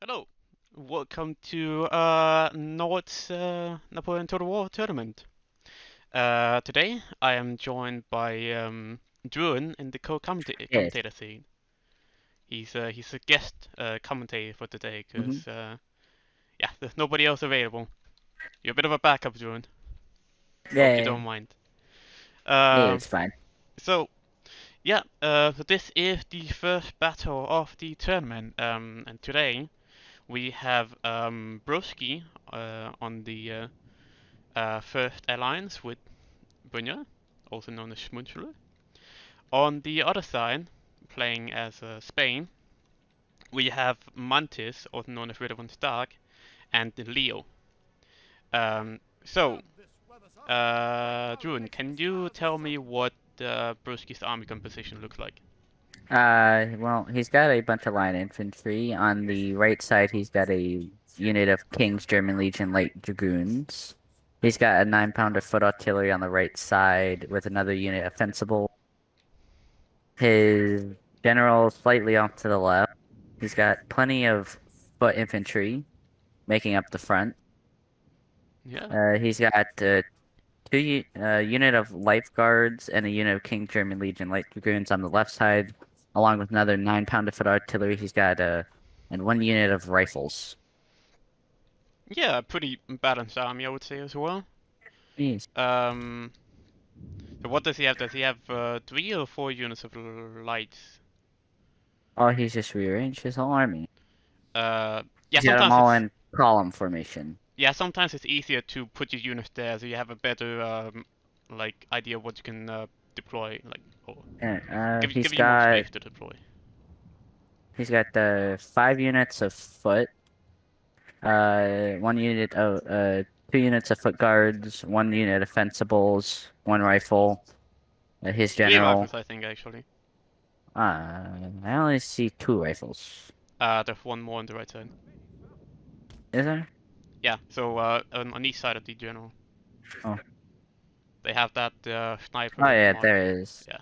Hello, welcome to Nord's Napoleon Total War Tournament. Today I am joined by Druenn in the Yes. commentator scene. He's a guest commentator for today Mm-hmm. because yeah, there's nobody else available. You're a bit of a backup, Druenn. Hope you Yeah. don't mind. Yeah, Uh, it's fine. so yeah, so this is the first battle of the tournament, and today we have Broski on the first alliance with Bryneharr, also known as Schmunzler. On the other side, playing as Spain, we have Mantis, also known as Ritter von Stark, and Leo. Druenn, can you tell me what Broski's army composition looks like? Well, he's got a bunch of line infantry. On the right side, he's got a unit of King's German Legion Light Dragoons. He's got a 9-pounder foot artillery on the right side with another unit of Fencible. His general slightly off to the left. He's got plenty of foot infantry making up the front. Yeah, He's got unit of lifeguards and a unit of King German Legion light dragoons on the left side, along with another 9-pounder foot artillery. He's got and one unit of rifles. yeah, a pretty balanced army, I would say as well. Jeez. Um, so what does he have? Does he have 3 or 4 units of lights? Oh, he's just rearranged his whole army. Yeah, He's got them sometimes all it's in column formation. sometimes it's easier to put your units there so you have a better like idea of what you can deploy, like, or And give you more space to deploy. he's got the 5 units of foot, one unit of 2 units of foot guards, one unit of fencibles, one rifle. His 3 rifles, general. I think, actually. I only see 2 rifles. There's one more on the right side. Is there? Yeah, so on each side of the general, Oh. they have that Oh sniper yeah, mark. there is. Yeah,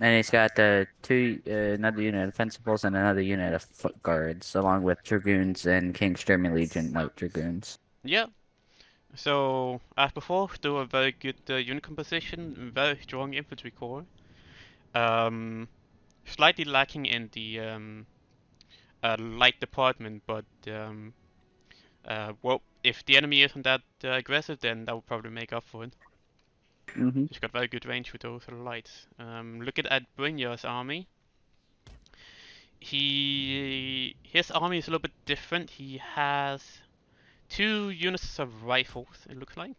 And he's got another unit of fencibles and another unit of foot guards, along with dragoons and King's German Legion light dragoons. yeah. So as before, still a very good unit composition, very strong infantry corps. Um, Slightly lacking in the light department, but well, if the enemy isn't that aggressive, then that will probably make up for it. Mm-hmm. He's got very good range with those lights. Looking at Bryneharr's army, his army is a little bit different. He has 2 units of rifles, it looks like.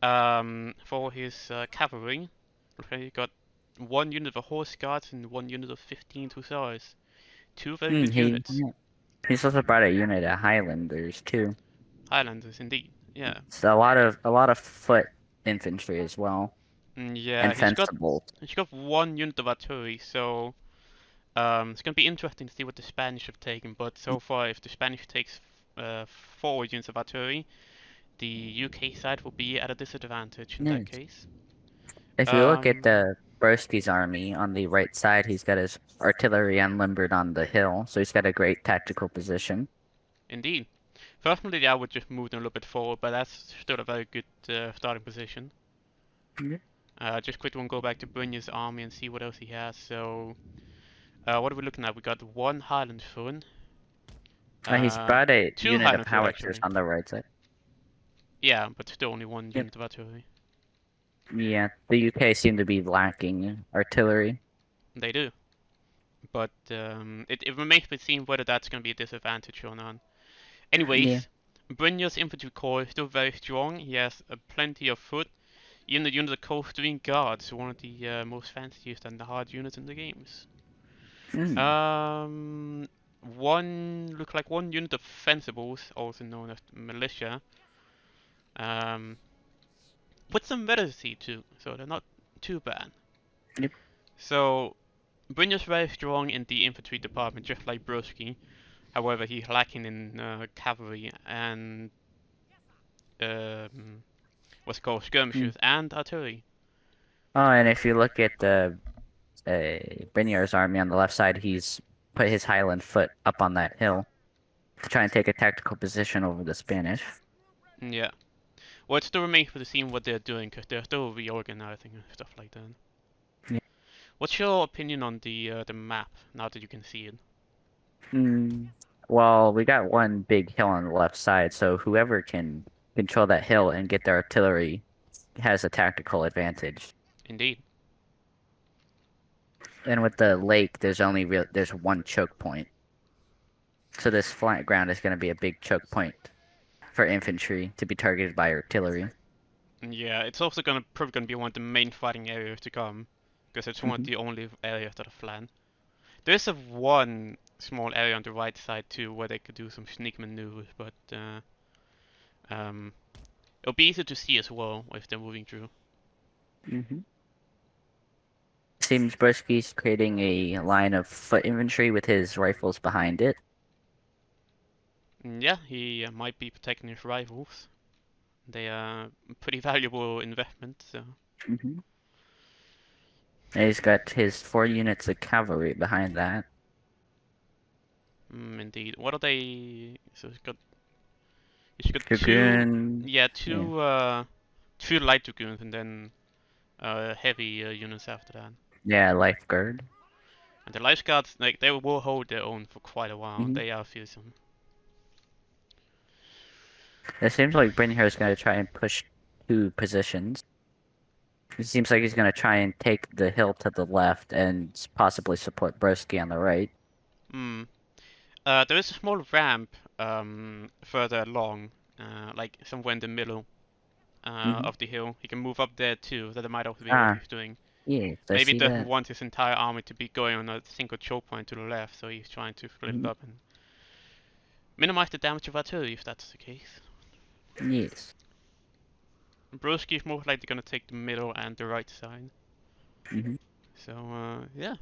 For his cavalry, okay, he got 1 unit of horse guards and 1 unit of 15 hussars. Two very Mm, good units. he's also brought a unit of Highlanders too. Highlanders, indeed. Yeah. It's a lot of foot infantry as well, Yeah, and fencibles. he's got 1 unit of artillery, so it's gonna be interesting to see what the Spanish have taken. But so far, if the Spanish takes 4 units of artillery, the UK side will be at a disadvantage in that Yes. case. If you look at Um, the Brosky's army on the right side, he's got his artillery unlimbered on the hill, so he's got a great tactical position. Indeed. Personally, I would just move them a little bit forward, but that's still a very good starting position. Mhm. Just quickly go back to Brynjar's army and see what else he has. So, what are we looking at? We got 1 Highland foot, He's uh, brought a two unit of Highland foot howitzers actually. on the right side. Yeah, but still only one Yep. unit of artillery. Yeah, the UK seem to be lacking artillery. They do, but it remains to be seen whether that's going to be a disadvantage or not. Yeah. Anyways, Brynjar's infantry corps is still very strong. He has plenty of foot. Even the unit of Coldstream Guards, one of the most fanciest and the hard units in the games. Mm. Um, one unit of Fencibles, also known as militia. Um, with some velocidade too, so they're not too bad. Yep. So Brynjar's very strong in the infantry department, just like Broski. However, he's lacking in cavalry and what's called Mm. skirmishers and artillery. Oh, and if you look at the Bryniar's army on the left side, he's put his Highland foot up on that hill to try and take a tactical position over the Spanish. Yeah. Well, it still remains for the scene what they're doing, because they're still reorganizing and stuff like that. Yeah. What's your opinion on the map, now that you can see it? Well, we got one big hill on the left side, so whoever can control that hill and get their artillery has a tactical advantage. Indeed. And with the lake, there's one choke point. So this flat ground is going to be a big choke point for infantry to be targeted by artillery. Yeah, it's also probably gonna be one of the main fighting areas to come, because it's one of the only areas that are flat. There's one small area on the right side too, where they could do some sneak maneuvers, but it'll be easier to see as well if they're moving through. Seems Brosky's creating a line of foot infantry with his rifles behind it. Yeah, he might be protecting his rivals. They are pretty valuable investment, so. And he's got his 4 units of cavalry behind that. Indeed. What are they? So he's got Dragoon. two light dragoons and then heavy units after that. Yeah, Life Guard. And the life guards, like, they will hold their own for quite a while. They are fearsome. It seems like Bryneharr is going to try and push 2 positions. It seems like he's going to try and take the hill to the left and possibly support Brosky on the right. There is a small ramp further along, like somewhere in the middle of the hill. He can move up there too. That might also be what he's doing. Yeah, Maybe he doesn't want his entire army to be going on a single choke point to the left, so he's trying to split it up and minimize the damage of artillery if that's the case. Yes. Brosky is most likely going to take the middle and the right side. So, yeah.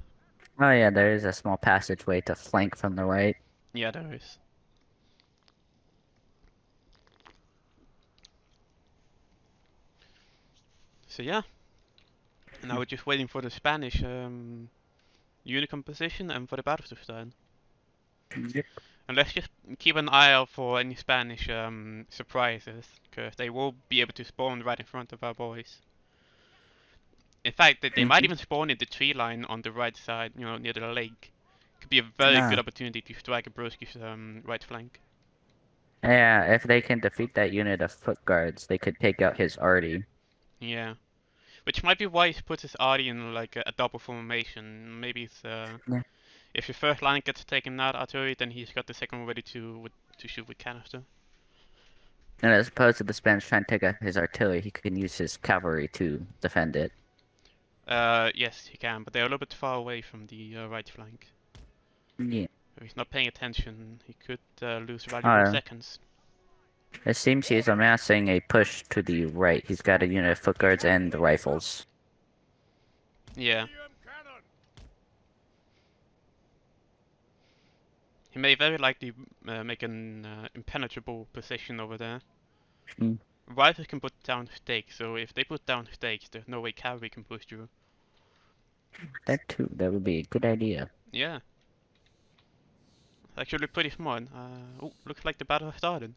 Oh yeah, there is a small passageway to flank from the right. Yeah, there is. So yeah. Now we're just waiting for the Spanish unit composition and for the battle to start. Yep. And let's just keep an eye out for any Spanish surprises, because they will be able to spawn right in front of our boys. In fact, they might even spawn in the tree line on the right side, near the lake. Could be a very good opportunity to strike a Brosky's right flank. Yeah, if they can defeat that unit of foot guards, they could take out his arty. Yeah. Which might be why he puts his arty in like a double formation. Maybe it's if your first line gets taken out artillery, then he's got the second one ready to shoot with canister. And as opposed to the Spanish trying to take out his artillery, he can use his cavalry to defend it. Yes, he can, but they're a little bit far away from the right flank. Yeah. If he's not paying attention, he could lose valuable seconds. It seems he's amassing a push to the right. He's got a unit of foot guards and the rifles. Yeah. He may very likely make an impenetrable position over there. Rifles can put down stakes, so if they put down stakes, there's no way cavalry can push through. That too, that would be a good idea. Yeah. Actually pretty smart. Oh, looks like the battle has started.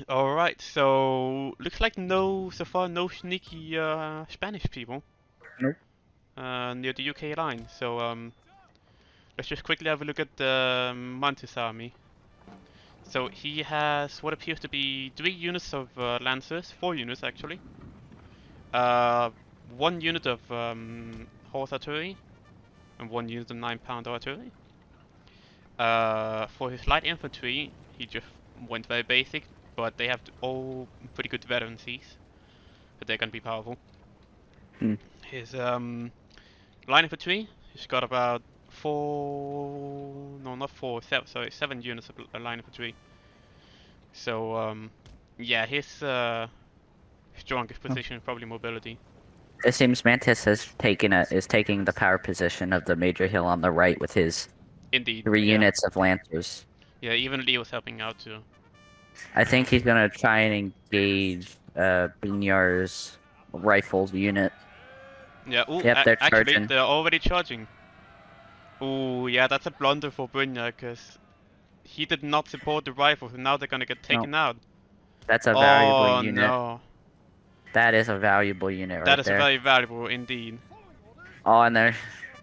Alright, so looks like so far no sneaky Spanish people. Nope. Near the UK line. So let's just quickly have a look at the Mantis army. So he has what appears to be 3 units of lancers, 4 units actually. 1 unit of horse artillery and 1 unit of 9-pounder artillery. For his light infantry, he just went very basic, but they have all pretty good veterancies, but they're gonna be powerful. His line infantry, he's got about 7 units of line infantry. So yeah, his strongest position is probably mobility. It seems Mantis is taking the power position of the major hill on the right with his 3 units of lancers. Yeah, even Leo's helping out too. I think he's gonna try and engage Bryneharr's rifles unit. Yeah, yep, they're actually charging. they're already charging. Oh, yeah, that's a blunder for Bryneharr, because he did not support the rifles, and now they're gonna get No, taken out. that's a valuable Oh unit. no, That is a valuable unit that right is a there. very valuable indeed. Oh, and they're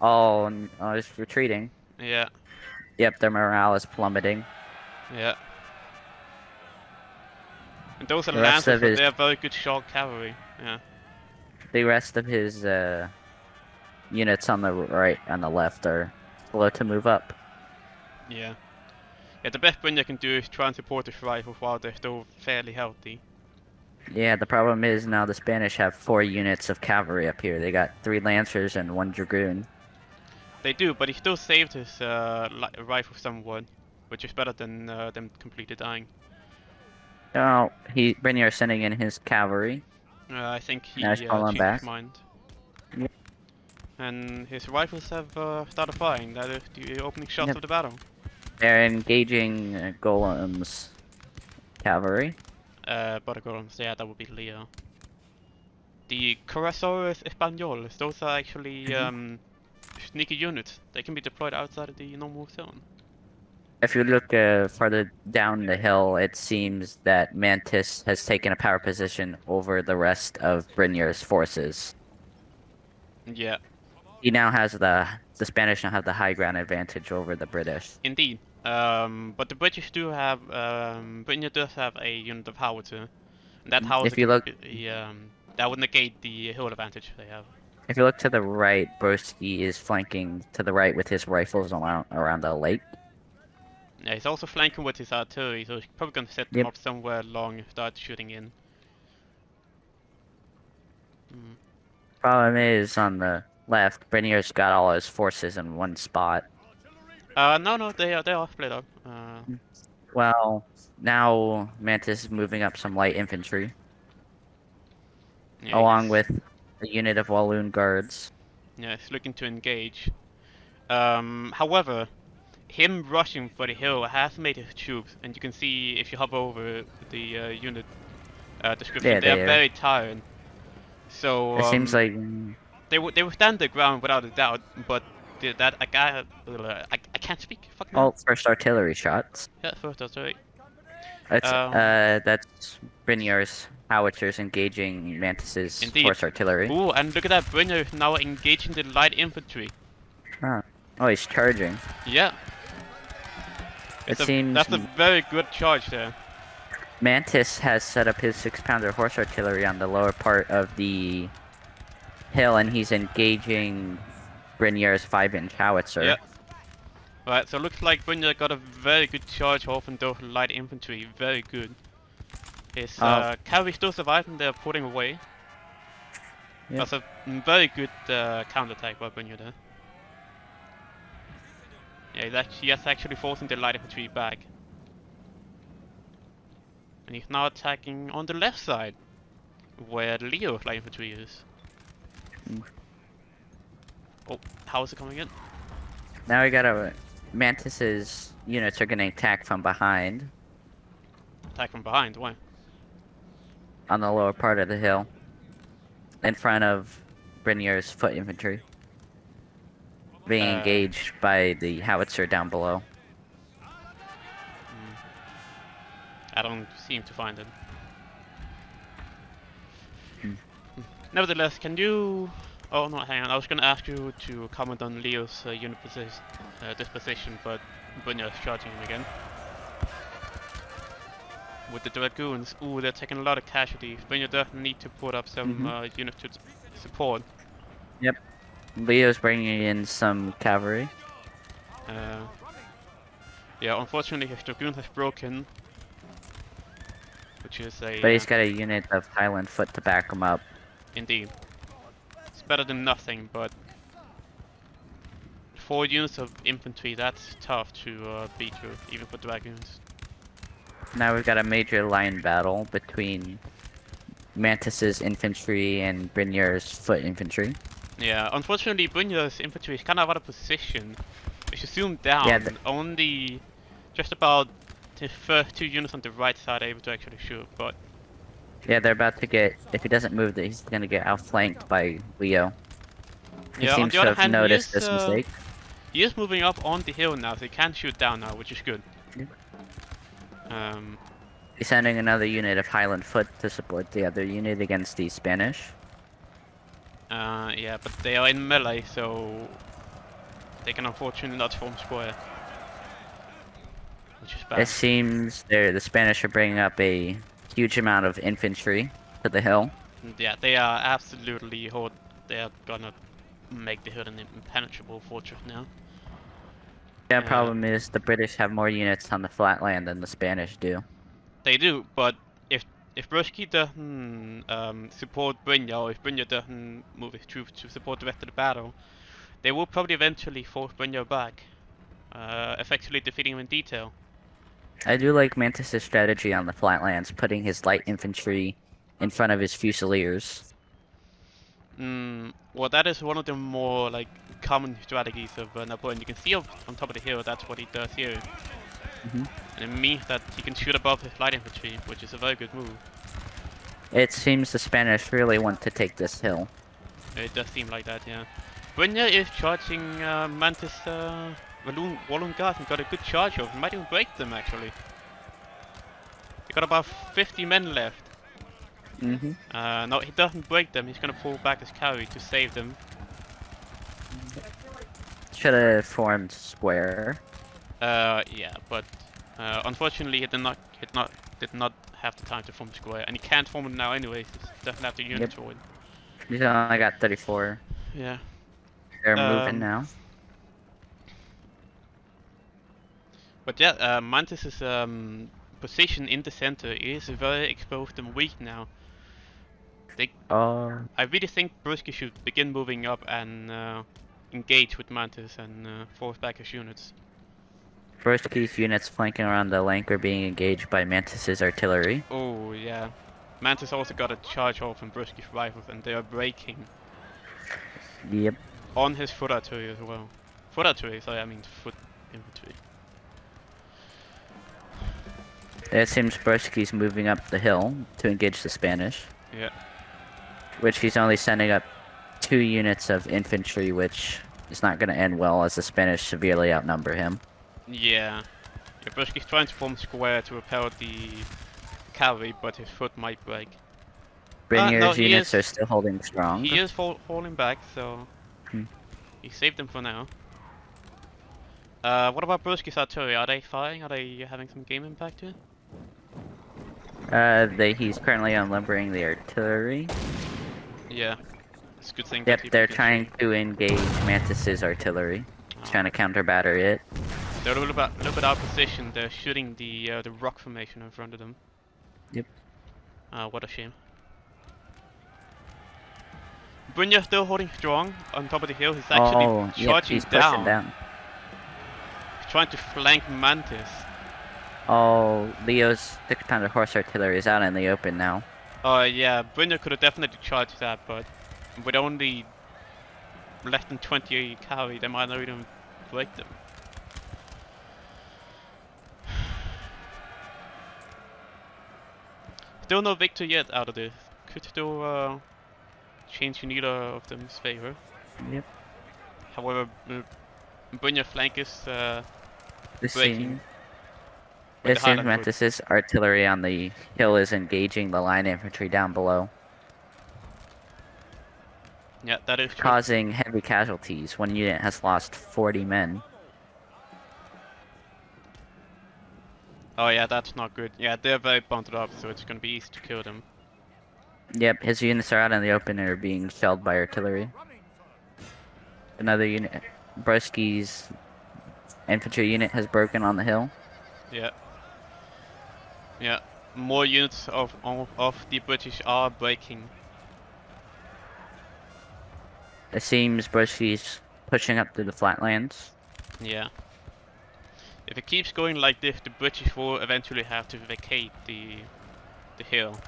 oh, it's retreating. Yeah, Yep, their morale is plummeting. yeah. And those are The rest lancers, of but his they are very good short cavalry. Yeah, units on the right and the left are slow to move up. yeah. Yeah, the best Bryneharr can do is try and support his rifles while they're still fairly healthy. Yeah, the problem is now the Spanish have 4 units of cavalry up here. They got 3 lancers and 1 dragoon. They do, but he still saved his rifle somewhat, which is better than them completely dying. Oh, Bryneharr sending in his cavalry. I think Now he's he pulling changed his back. mind. Yep. And his rifles have started firing. That is the opening shots Yep. of the battle. They're engaging Golem's cavalry. Buttergolems, yeah, that would be Leo. The Corazores Españoles, those are actually sneaky units. They can be deployed outside of the normal zone. If you look farther down the hill, it seems that Mantis has taken a power position over the rest of Bryneharr's forces. Yeah, He now has the Spanish now have the high ground advantage over the British. indeed. But the British do have, Britain does have a unit of howitzer. And that howitzer If you can look be, that would negate the hill advantage they have. If you look to the right, Broski is flanking to the right with his rifles around the lake. Yeah, he's also flanking with his artillery, so he's probably gonna set them Yep. up somewhere along and start shooting in. Problem is, on the left, Bryneharr's got all his forces in one spot. No, they are split up. Well, now Mantis is moving up some light infantry, Yeah, along with a unit of Walloon guards. yeah, he's looking to engage. However, him rushing for the hill has made his troops, and you can see if you hover over the unit description, Yeah, they are they are. very tired. So It seems like they would stand their ground without a doubt, but that I can't speak. Fuck me. all first artillery shots. Yeah, first that's right. That's Bryneharr's howitzers engaging Mantis's Indeed. horse artillery. Ooh, and look at that, Bryneharr is now engaging the light infantry. Huh. Oh, he's charging. Yeah. That's a very good charge there. Mantis has set up his 6-pounder horse artillery on the lower part of the hill, and he's engaging Bryneharr's 5-inch howitzer. Yeah. Right, so it looks like Bryneharr got a very good charge off on those light infantry. Very good. His cavalry still survived and they're putting away. Yep. That's a very good counterattack by Bryneharr there. Yeah, he has actually forcing the light infantry back. And he's now attacking on the left side, where Leo's light infantry is. Oh, how is it coming in? Now we got Mantis's units are getting attacked from behind Attack from behind, why? on the lower part of the hill, in front of Bryneharr's foot infantry, being engaged by the howitzer down below. I don't seem to find it. Nevertheless, can you... Oh no, hang on, I was gonna ask you to comment on Leo's unit disposition, but Bryneharr is charging him again. With the dragoons, ooh, they're taking a lot of casualties. Bryneharr does need to put up some units to support. Yep. Leo's bringing in some cavalry. Yeah, unfortunately his dragoon has broken. Which is a... But he's got a unit of Highland foot to back him up. Indeed. It's better than nothing, but 4 units of infantry, that's tough to beat with, even for dragoons. Now we've got a major line battle between Mantis's infantry and Bryneharr's foot infantry. Yeah, unfortunately Bryneharr's infantry is kind of out of position. If you zoom down, Yeah, only just about the first 2 units on the right side are able to actually shoot, but... Yeah, they're about to get... If he doesn't move, he's gonna get outflanked by Leo. He Yeah, on seems the to other have hand, noticed this mistake. He is moving up on the hill now, so he can shoot down now, which is good. Yep. Um, He's sending another unit of Highland Foot to support the other unit against the Spanish. yeah, but they are in melee, so they can unfortunately not form square. Which is bad. It seems the Spanish are bringing up a huge amount of infantry to the hill. And yeah, they are absolutely they are gonna make the hill an impenetrable fortress now. The problem is the British have more units on the flatland than the Spanish do. They do, but if Brosky doesn't support Bryneharr, or if Bryneharr doesn't move his troops to support the rest of the battle, they will probably eventually force Bryneharr back, effectively defeating him in detail. I do like Mantis' strategy on the flatlands, putting his light infantry in front of his fusiliers. Well, that is one of the more like common strategies of Napoleon. You can see up on top of the hill, that's what he does here. And it means that he can shoot above his light infantry, which is a very good move. It seems the Spanish really want to take this hill. It does seem like that, yeah. Bryneharr is charging Mantis Walloon Guard and got a good charge off. He might even break them actually. He got about 50 men left. No, he doesn't break them. He's gonna pull back his cavalry to save them. Should have formed square. Yeah, but unfortunately, he did not have the time to form square, and he can't form it now anyways. He doesn't have the units for it. He's only got 34. Yeah. They're moving now. But yeah, Mantis' position in the center is very exposed and weak now. I really think Brosky should begin moving up and engage with Mantis and force back his units. Brosky's units flanking around the Lank are being engaged by Mantis' artillery. Oh yeah. Mantis also got a charge off from Brosky's rifles and they are breaking. Yep. On his foot artillery as well. Foot artillery, sorry, I mean foot infantry. It seems Brosky's moving up the hill to engage the Spanish. Yeah. Which he's only sending up 2 units of infantry, which is not going to end well as the Spanish severely outnumber him. Yeah. Brosky's trying to form square to repel the cavalry, but his foot might break. Bryneharr's units are still holding strong. He is falling back, so he saved them for now. What about Brosky's artillery? Are they firing? Are they having some game impact here? He's currently unlimbering the artillery. Yeah, it's a good thing. Yep, they're trying to engage Mantis' artillery. Trying to counter batter it. They're a little bit out of position. They're shooting the rock formation in front of them. Yep. What a shame. Bryneharr still holding strong on top of the hill. He's actually charging he's pushing down. He's trying to flank Mantis. Oh, Leo's 6-pounder horse artillery is out in the open now. Oh yeah, Bryneharr could have definitely charged that, but with only less than 20 cavalry, they might not even break them. Still no victory yet out of this. Could still change in either of them's favor. Yep. However, Bryneharr flank is breaking. It seems Mantis' artillery on the hill is engaging the line infantry down below. Yeah, that is true. Causing heavy casualties. One unit has lost 40 men. Oh yeah, that's not good. Yeah, they're very bundled up, so it's gonna be easy to kill them. Yep, his units are out in the open and are being shelled by artillery. Another unit, Brosky's infantry unit has broken on the hill. Yeah. Yeah, more units of the British are breaking. It seems Brosky's pushing up to the flatlands. Yeah. If it keeps going like this, the British will eventually have to vacate the hill.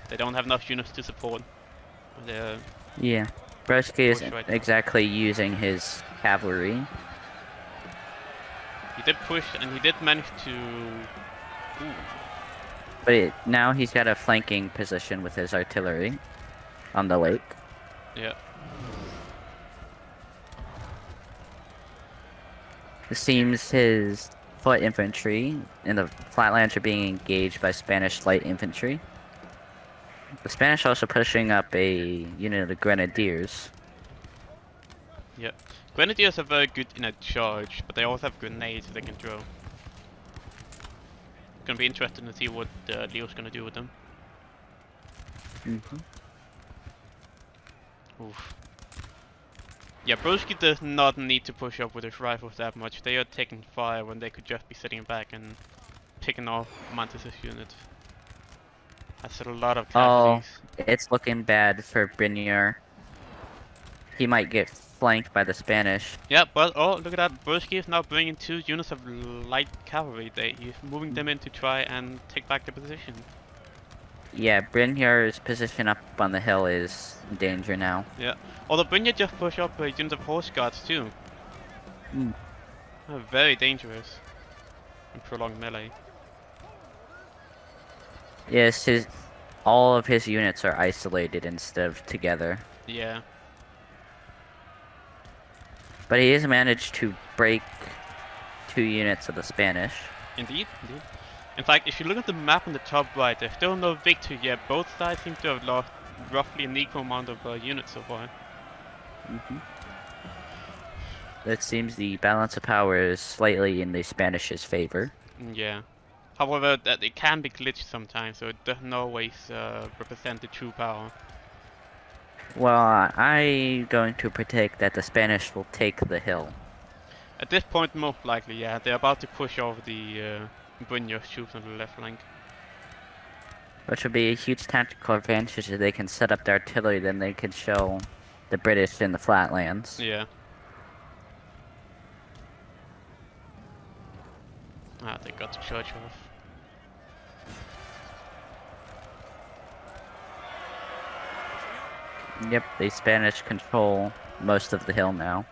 They don't have enough units to support. Yeah, Brosky isn't exactly using his cavalry. He did push, and he did manage to... Ooh. But now he's got a flanking position with his artillery on the lake. Yeah. It seems his foot infantry in the flatlands are being engaged by Spanish light infantry. The Spanish also pushing up a unit of the grenadiers. Yep. Grenadiers are very good in a charge, but they also have grenades they can throw. Gonna be interesting to see what Leo's gonna do with them. Mm-hmm. Oof. Yeah, Broski does not need to push up with his rifles that much. They are taking fire when they could just be sitting back and picking off Mantis' unit. That's a lot of Oh, casualties. it's looking bad for Bryneharr. He might get flanked by the Spanish. Yeah, but oh, look at that. Broski is now bringing 2 units of light cavalry. He's moving them in to try and take back the position. Yeah, Bryneharr's position up on the hill is in danger now. Yeah. Although Brynja just pushed up a unit of horse guards too. Mm. Very dangerous in prolonged melee. Yes, all of his units are isolated instead of together. Yeah. But he has managed to break 2 units of the Spanish. Indeed, indeed. In fact, if you look at the map on the top right, there's still no victory yet. Both sides seem to have lost roughly an equal amount of units so far. Mm-hmm. It seems the balance of power is slightly in the Spanish's favor. Yeah. However, that it can be glitched sometimes, so it doesn't always represent the true power. Well, I'm going to predict that the Spanish will take the hill. At this point, most likely, yeah. They're about to push over the Brynjar's troops on the left flank. Which would be a huge tactical advantage if they can set up their artillery, then they can show the British in the flatlands. Yeah. Ah, they got the church off. Yep, the Spanish control most of the hill now.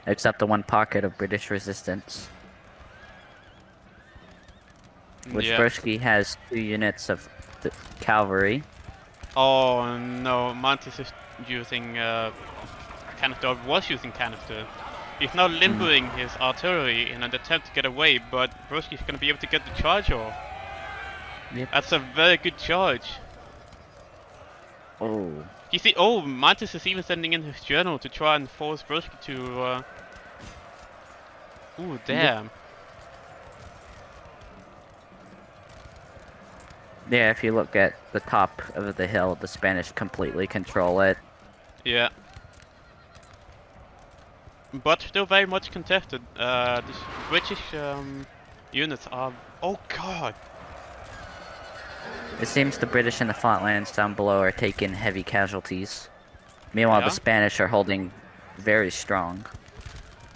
Except the one pocket of British resistance. Which Yeah. Brosky has 2 units of cavalry. Oh no, Mantis is using canister, or was using canister. He's now limbering his artillery in an attempt to get away, but Broski's gonna be able to get the charge off. Yep. That's a very good charge. Oh. You see, oh, Mantis is even sending in his general to try and force Broski to. Ooh, damn. Yeah, if you look at the top of the hill, the Spanish completely control it. Yeah. But still very much contested. The British units are. Oh god! It seems the British in the flatlands down below are taking heavy casualties. Meanwhile, Yeah? the Spanish are holding very strong.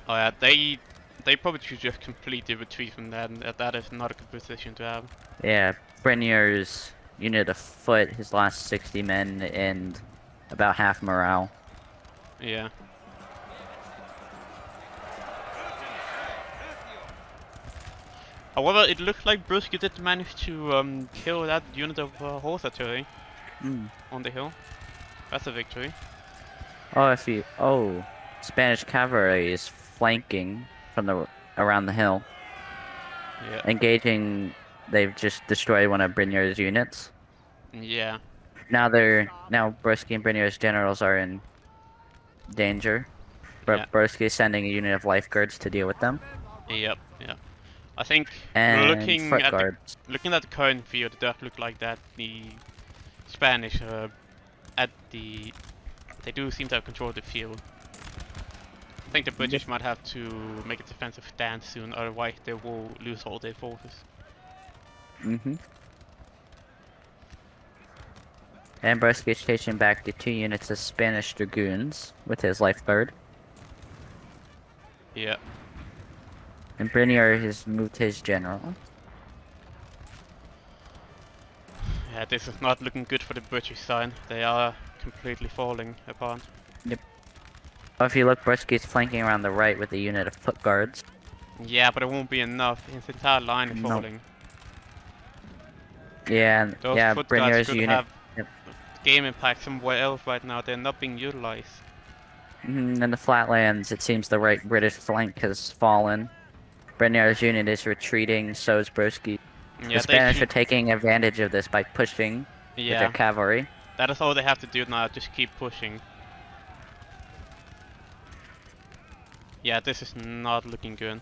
Oh yeah, they probably should just completely retreat from that, and that is not a good position to have. Yeah, Bryneharr's unit of foot has lost 60 men and about half morale. Yeah. However, it looks like Brusky did manage to kill that unit of horse artillery on the hill. That's a victory. Oh, Spanish cavalry is flanking from around the hill. Yeah. Engaging, they've just destroyed one of Bryneharr's units. Yeah. Now Brosky and Bryneharr's generals are in danger. But Yeah. Brosky is sending a unit of lifeguards to deal with them. Yep. Yeah. I think And looking foot at guards. looking at the current field, it does look like that the Spanish they do seem to have control of the field. I think the British might have to make a defensive stance soon, otherwise they will lose all their forces. Mm-hmm. And Brosky is chasing back the 2 units of Spanish dragoons with his lifeguard. Yeah. And Bryneharr has moved his general. Yeah, this is not looking good for the British side. They are completely falling apart. Yep. Oh, if you look, Brosky is flanking around the right with a unit of foot guards. Yeah, but it won't be enough. His entire line is Nope. falling. Yeah, Those yeah, foot guards Bryneharr's could unit. have Yep. game impact somewhere else right now. They're not being utilized. In the flatlands, it seems the right British flank has fallen. Bryneharr's unit is retreating, so is Broski. The Yeah, they Spanish are should. taking advantage of this by pushing with their Yeah, cavalry. that is all they have to do now. Just keep pushing. Yeah, this is not looking good.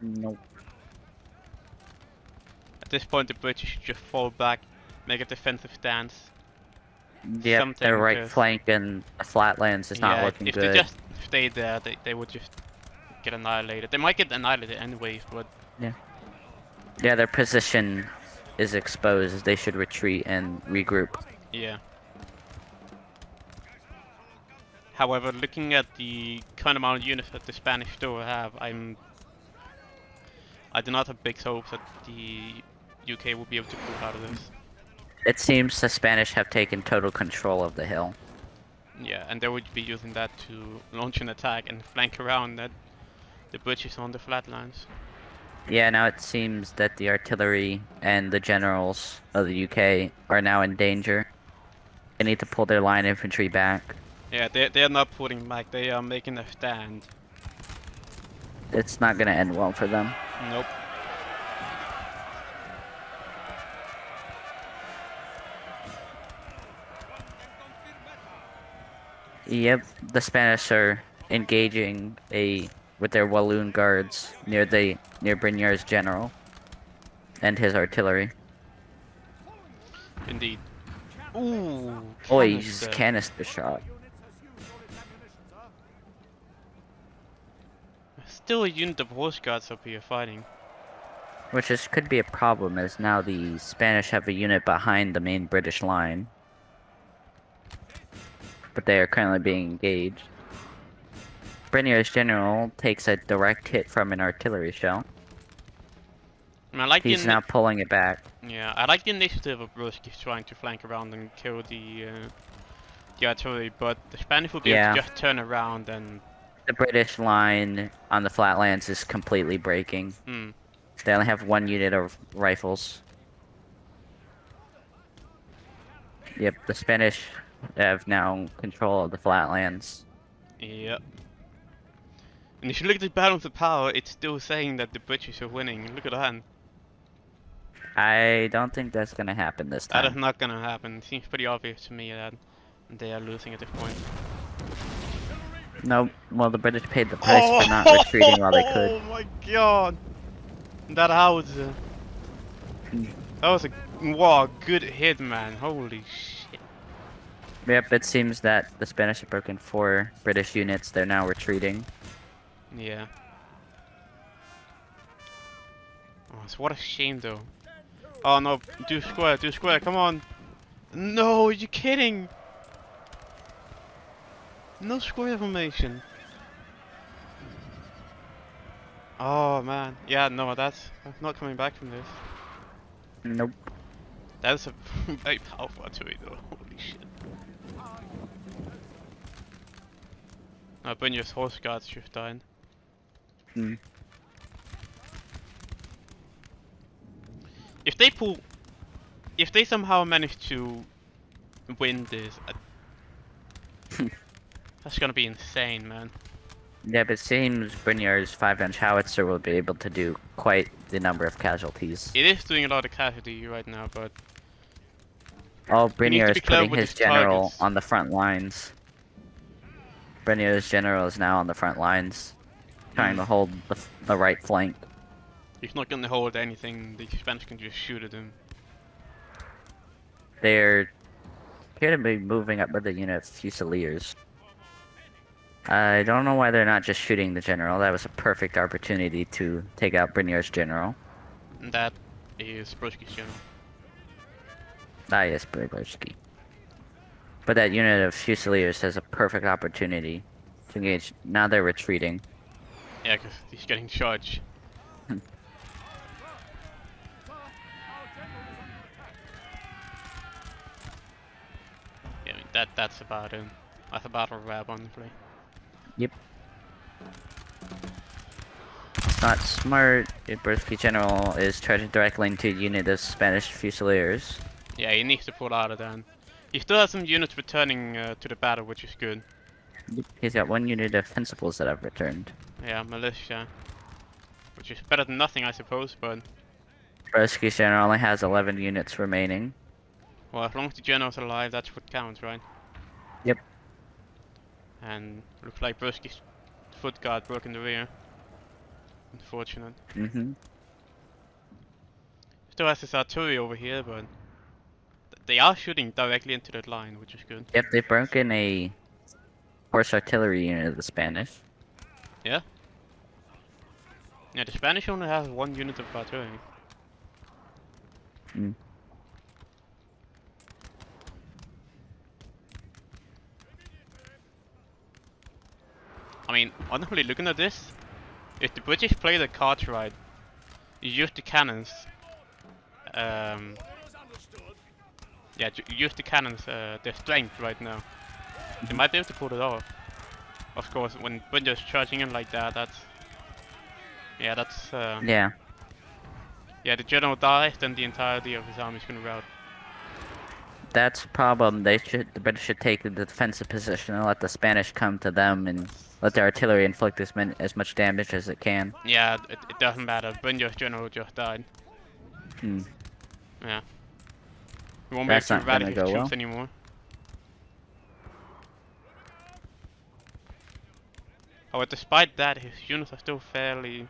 Nope. At this point, the British should just fall back, make a defensive stance. Yep, their Something, right cause flank in the flatlands is not yeah, looking if they good. just stay there, they would just get annihilated. They might get annihilated anyways, but Yeah. Yeah, their position is exposed. They should retreat and regroup. yeah. However, looking at the kind amount of units that the Spanish still have, I do not have big hopes that the UK will be able to pull out of this. It seems the Spanish have taken total control of the hill. Yeah, and they would be using that to launch an attack and flank around that the British on the flatlines. Yeah, now it seems that the artillery and the generals of the UK are now in danger. They need to pull their line infantry back. Yeah, they are not pulling back. They are making a stand. It's not gonna end well for them. Nope. Yep, the Spanish are engaging with their Walloon guards near Bryneharr's general and his artillery. Indeed. Ooh, Oh, he's canister. canister shot. Still a unit of horse guards up here fighting. Which could be a problem, as now the Spanish have a unit behind the main British line. But they are currently being engaged. Bryneharr's general takes a direct hit from an artillery shell. And I like He's now pulling it back. Yeah, I like the initiative of Brosky trying to flank around and kill the artillery, but the Spanish will be able to just turn around and. The British line on the flatlands is completely breaking. They only have one unit of rifles. Yep, the Spanish have now control of the flatlands. Yep. And if you look at the balance of power, it's still saying that the British are winning. Look at that. I don't think that's gonna happen this time. That is not gonna happen. It seems pretty obvious to me that they are losing at this point. Nope. Well, the British paid the price for not retreating while they could. Oh my god! That howitzer. That was a wow, good hit, man. Holy shit. Yep, it seems that the Spanish have broken 4 British units. They're now retreating. Yeah. Oh, so what a shame, though. Oh no, do square, come on. No, are you kidding? No square formation. Oh man, yeah, no, I'm not coming back from this. Nope. That's a very powerful artillery though, holy shit. Bryneharr's horse guards should have died. If they somehow manage to win this, that's gonna be insane, man. Yeah, but it seems Bryneharr's 5-inch howitzer will be able to do quite the number of casualties. It is doing a lot of casualty right now, but Oh, Bryneharr is clever putting with his his general targets. on the front lines. Bryneharr's general is now on the front lines, trying to hold the right flank. he's not gonna hold anything. The Spanish can just shoot at him. They're appear to be moving up with a unit of Fusiliers. I don't know why they're not just shooting the general. That was a perfect opportunity to take out Bryneharr's general. And that is Brosky's general. Ah, yes, Bryneharr's. But that unit of Fusiliers has a perfect opportunity to engage. Now they're retreating. Yeah, because he's getting charged. Yeah, I mean, that's about it. That's about a wrap, honestly. Yep. It's not smart. If Broski General is charging directly into a unit of Spanish Fusiliers. Yeah, he needs to pull out of that. He still has some units returning to the battle, which is good. He's got 1 unit of principles that I've returned. Yeah, militia. Which is better than nothing, I suppose, but... Brosky's general only has 11 units remaining. Well, as long as the general's alive, that's what counts, right? Yep. And looks like Brosky's foot guard broke in the rear. Unfortunate. Mm-hmm. Still has his artillery over here, but... They are shooting directly into that line, which is good. Yep, they've broken a horse artillery unit of the Spanish. Yeah? Yeah, the Spanish only have 1 unit of artillery. Mm. I mean, honestly, looking at this, if the British play the cards right, you use the cannons. Yeah, use the cannons, their strength right now. They might be able to pull it off. Of course, when Britain's charging in like that, that's... Yeah, that's... Yeah. Yeah, the general dies, then the entirety of his army is gonna rout. That's a problem. The British should take the defensive position and let the Spanish come to them and let their artillery inflict as much damage as it can. Yeah, it doesn't matter. Britain's general just died. Hmm. Yeah. We won't be able That's to not rally gonna his go troops well. anymore. However, despite that, his units are still fairly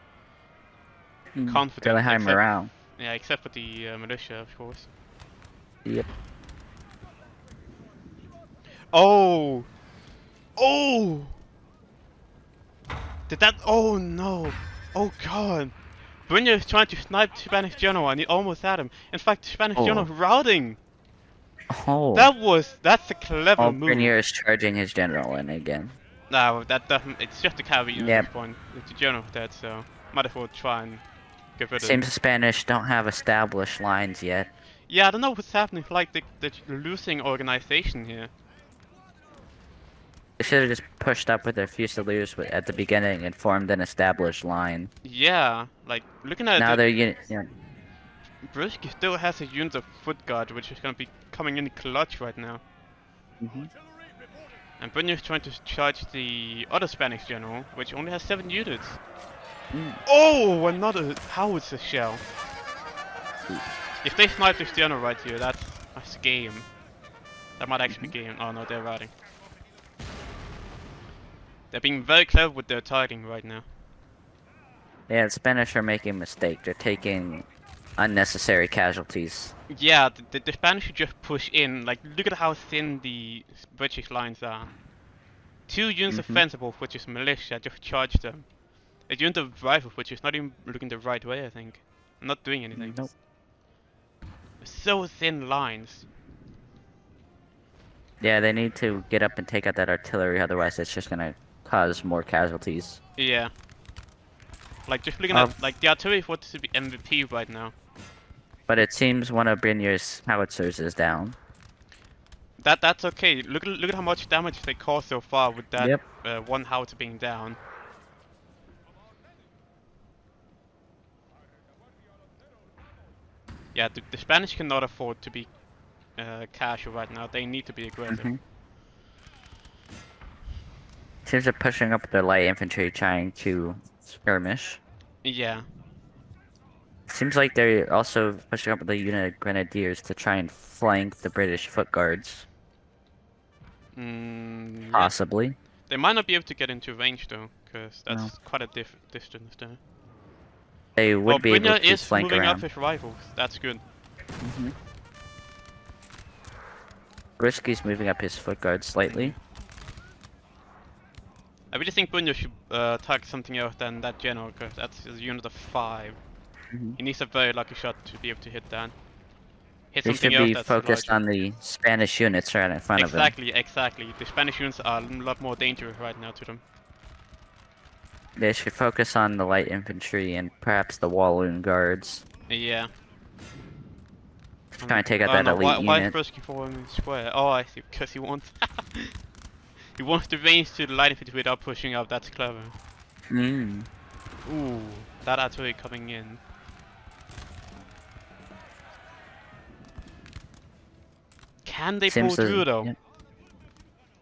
confident. Fairly high morale. Yeah, except for the militia, of course. Yep. Oh! Oh! Did that? Oh no! Oh god! Brynjar is trying to snipe the Spanish general and he almost had him. In fact, the Spanish general is routing! Oh. That's a clever move. Bryneharr is charging his general in again. No, that doesn't. It's just a cavalry unit Yep. at this point. It's the general dead, so might as well try and get rid of it. Seems the Spanish don't have established lines yet. Yeah, I don't know what's happening. Like the losing organization here. They should have just pushed up with their fusiliers at the beginning and formed an established line. Yeah, like looking at Now it, their unit. Yeah. Brusky still has a unit of foot guard, which is gonna be coming in clutch right now. And Brynjar is trying to charge the other Spanish general, which only has 7 units. Oh, another howitzer shell. If they snipe this general right here, that's game. That might actually be game. Oh no, they're routing. They're being very clever with their targeting right now. Yeah, the Spanish are making a mistake. They're taking unnecessary casualties. Yeah, the Spanish should just push in. Like, look at how thin the British lines are. 2 units of fencible, which is militia, just charge them. A unit of rifles, which is not even looking the right way, I think. Not doing anything. Nope. So thin lines. Yeah, they need to get up and take out that artillery, otherwise it's just gonna cause more casualties. Yeah. Like, just looking at, like, the artillery is what's to be MVP right now. But it seems one of Bryneharr's howitzers is down. That's okay. Look at how much damage they caused so far with that one howitzer being down. Yeah, the Spanish cannot afford to be casual right now. They need to be aggressive. Seems they're pushing up their light infantry trying to skirmish. Yeah. Seems like they're also pushing up the unit of grenadiers to try and flank the British foot guards. Possibly. Yeah. They might not be able to get into range though, because that's quite a distance there. They would be able to is flank moving around. up his rifles. That's good. Brosky's moving up his foot guard slightly. I really think Brynjar should target something else than that general, because that's a unit of 5. He needs a very lucky shot to be able to hit that. Hit They something should else be that's focused larger. on the Spanish units right in front of them. Exactly. The Spanish units are a lot more dangerous right now to them. They should focus on the light infantry and perhaps the Walloon guards. Yeah. Trying to take out that elite why unit. is Brusky following square? Oh, I see. Because he wants... he wants the range to the light infantry without pushing up. That's clever. Ooh, that artillery coming in. Can they pull through though? Yeah.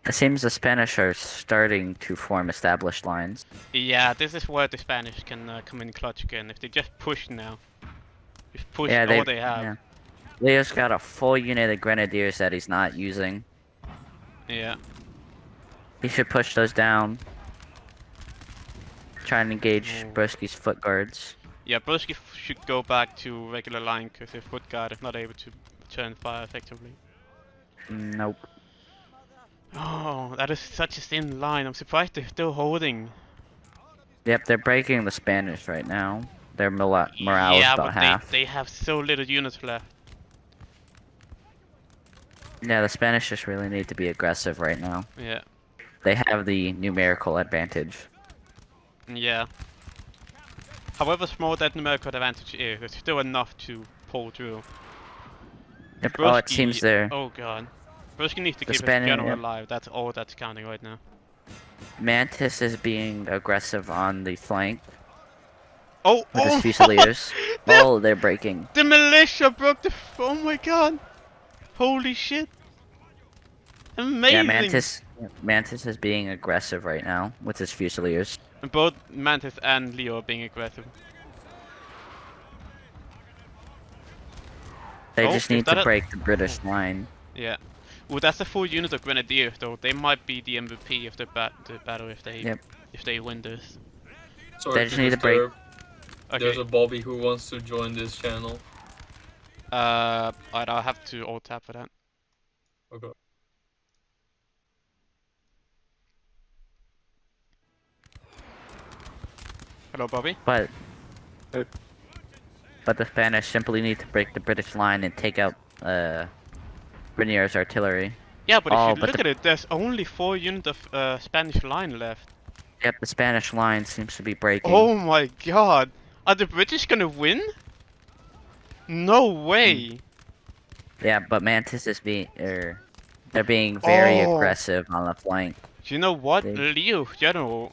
It seems the Spanish are starting to form established lines. Yeah, this is where the Spanish can come in clutch again. If they just push now. Just push Yeah, all they have. yeah. Leo's got a full unit of grenadiers that he's not using. Yeah. He should push those down. Try and engage Oh. Brosky's foot guards. Yeah, Brosky should go back to regular line because his foot guard is not able to turn fire effectively. Nope. Oh, that is such a thin line. I'm surprised they're still holding. Yep, they're breaking the Spanish right now. Their morale is Yeah, about but half. they have so little units left. Yeah, the Spanish just really need to be aggressive right now. Yeah. They have the numerical advantage. Yeah. However small that numerical advantage is, it's still enough to pull through. Yep. Oh, it seems they're... Oh god. Brosky needs to The keep his Spanish, general yep. alive. That's all that's counting right now. Mantis is being aggressive on the flank Oh, with his oh! Fusiliers. Oh, they're breaking. The militia broke the. Oh my god! Holy shit! Amazing! Yeah, Mantis is being aggressive right now with his Fusiliers. And both Mantis and Leo are being aggressive. They Oh, just is need that to a- break the British line. Yeah. Well, that's a full unit of Grenadiers, though. They might be the MVP of the battle if they Yep. win this. Sorry They just to need to break- disturb. Okay. There's a Bobby who wants to join this channel. I'll have to alt tab for that. Okay. Hello, Bobby. But Hey. but the Spanish simply need to break the British line and take out Bryneharr's artillery. Yeah, but Oh, if you but look at it, there's only 4 units of Spanish line left. Yep, the Spanish line seems to be breaking. Oh my god! Are the British gonna win? No way! Yeah, but Mantis is they're being very Oh. aggressive on the flank. Do you know what? They- Leo's general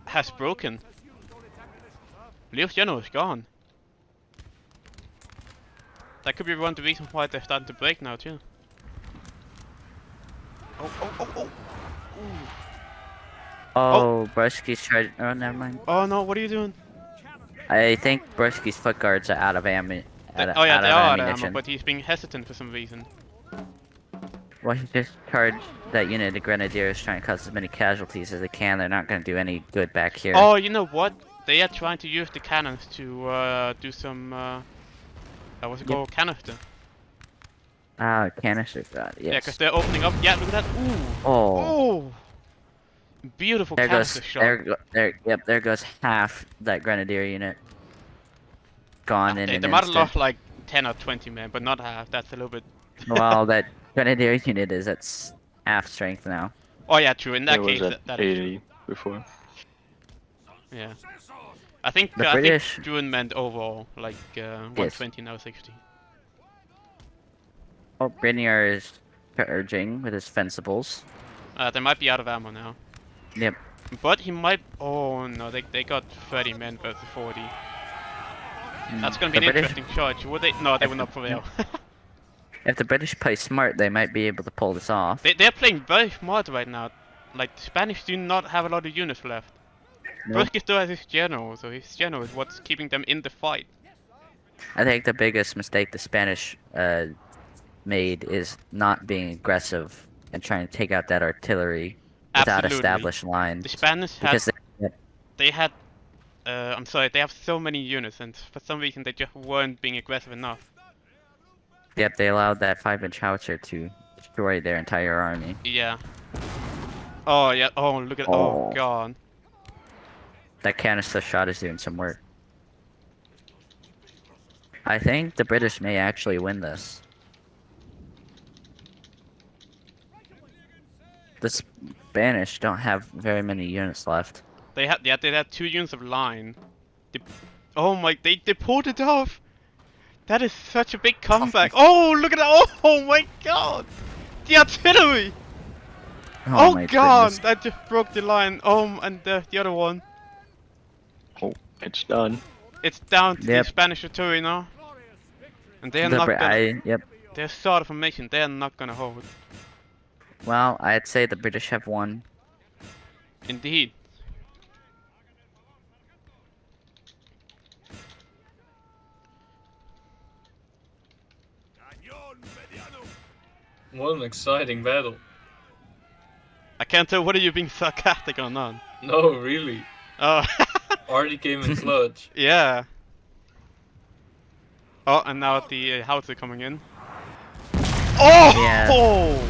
has broken. Leo's general is gone. That could be one of the reasons why they're starting to break now too. Oh, oh, oh, oh! Ooh. Oh, Brosky's charging. Oh, never mind. Oh no, what are you doing? I think Brosky's foot guards are out of ammo. Oh yeah, they are out of ammo, ammunition. but he's being hesitant for some reason. Well, he just charged that unit of grenadiers, trying to cause as many casualties as they can. They're not going to do any good back here. Oh, you know what? They are trying to use the cannons to do some what's it Yep. called? Canister. Ah, canister shot. Yeah, Yes. because they're opening up. Yeah, look at that. Ooh. Oh, Oh. Beautiful there goes. canister shot. Yep, there goes half that grenadier unit. Gone in They an might have instant. lost like 10 or 20 men, but not half. That's a little bit. Well, that grenadier unit is at half strength now. Oh yeah, true. In that It case, was at that is true. 80 before. Yeah. I think The I British- think Druenn meant overall like 120 now 60. Oh, Bryneharr is charging with his fencibles. They might be out of ammo now. Yep. But he might. Oh no, they got 30 men versus 40. That's gonna be The an British- interesting charge. Would they? No, they would not prevail. If the British play smart, they might be able to pull this off. They're playing very smart right now. Like the Spanish do not have a lot of units left. Nope. Brosky still has his general, so his general is what's keeping them in the fight. I think the biggest mistake the Spanish made is not being aggressive and trying to take out that artillery without Absolutely. established lines. The Spanish have Because they had. I'm sorry, they have so many units, and for some reason they just weren't being aggressive enough. yep, they allowed that 5-inch howitzer to destroy their entire army. Yeah. Oh yeah. Oh look at. Oh, Oh. god. That canister shot is doing some work. I think the British may actually win this. The Spanish don't have very many units left. They had 2 units of line. Oh my! They pulled it off. That is such a big comeback. Oh look at that! Oh my god! The artillery! Oh my god! goodness. That just broke the line. And the other one. Oh, it's done. It's down to Yep. the Spanish artillery now. And they are The not Brit- gonna. Yep. They're sort of formation. They are not gonna hold. Well, I'd say the British have won. Indeed. What an exciting battle. I can't tell whether you're being sarcastic or not. No, really. Oh, Already came in clutch. yeah. Oh, and now the howitzer coming in. Oh! Yeah. Oh!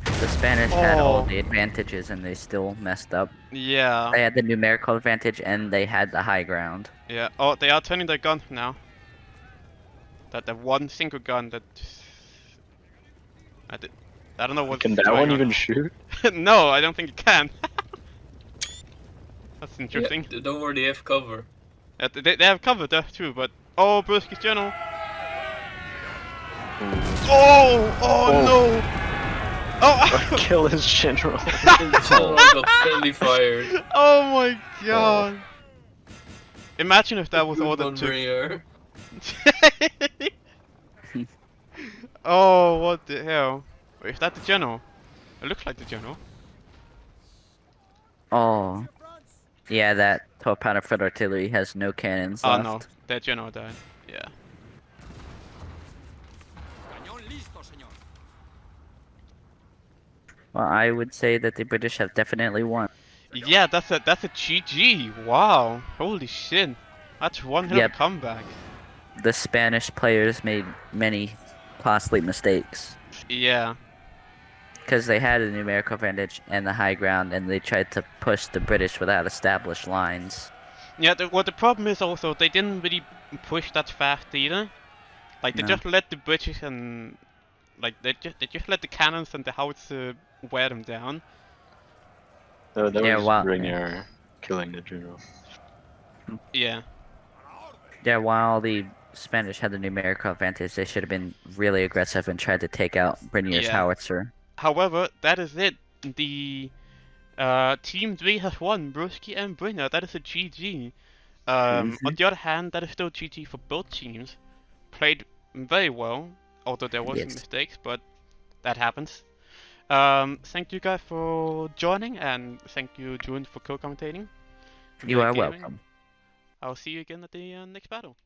The Spanish had all Oh. the advantages and they still messed up. Yeah. They had the numerical advantage and they had the high ground. Yeah. Oh, they are turning their gun now. The one single gun that I don't know what's Can that going one on. even shoot? No, I don't think it can. That's interesting. Yeah, don't worry, they have cover. They have covered that too, but oh, Brosky's general. Oh! Oh no! Oh! Kill his general. The general got friendly fired. Oh my god! Imagine if that was Good ordered one, to. Bryneharr. Oh, what the hell? Wait, is that the general? It looks like the general. Oh. Yeah, that 12-pounder foot artillery has no cannons Oh left. no, that general died. Yeah. Well, I would say that the British have definitely won. Yeah, that's a GG. Wow. Holy shit. That's one hell of Yep. a comeback. The Spanish players made many costly mistakes. Yeah. Because they had a numerical advantage and the high ground, and they tried to push the British without established lines. Yeah, well, the problem is also they didn't really push that fast either. Like they No. just let the British and like they just let the cannons and the howitzer wear them down. No, that Yeah, was wow. Bryneharr killing the general. Yeah. Yeah, while the Spanish had the numerical advantage, they should have been really aggressive and tried to take out Bryneharr's Yeah. howitzer. However, that is it. The Team 3 has won, Brosky and Bryneharr. That is a GG. On the other hand, that is still GG for both teams. Played very well, although there was some Yes. mistakes, but that happens. Thank you guys for joining, and thank you, Druenn, for co-commentating. You are Gaming. welcome. I'll see you again at the next battle.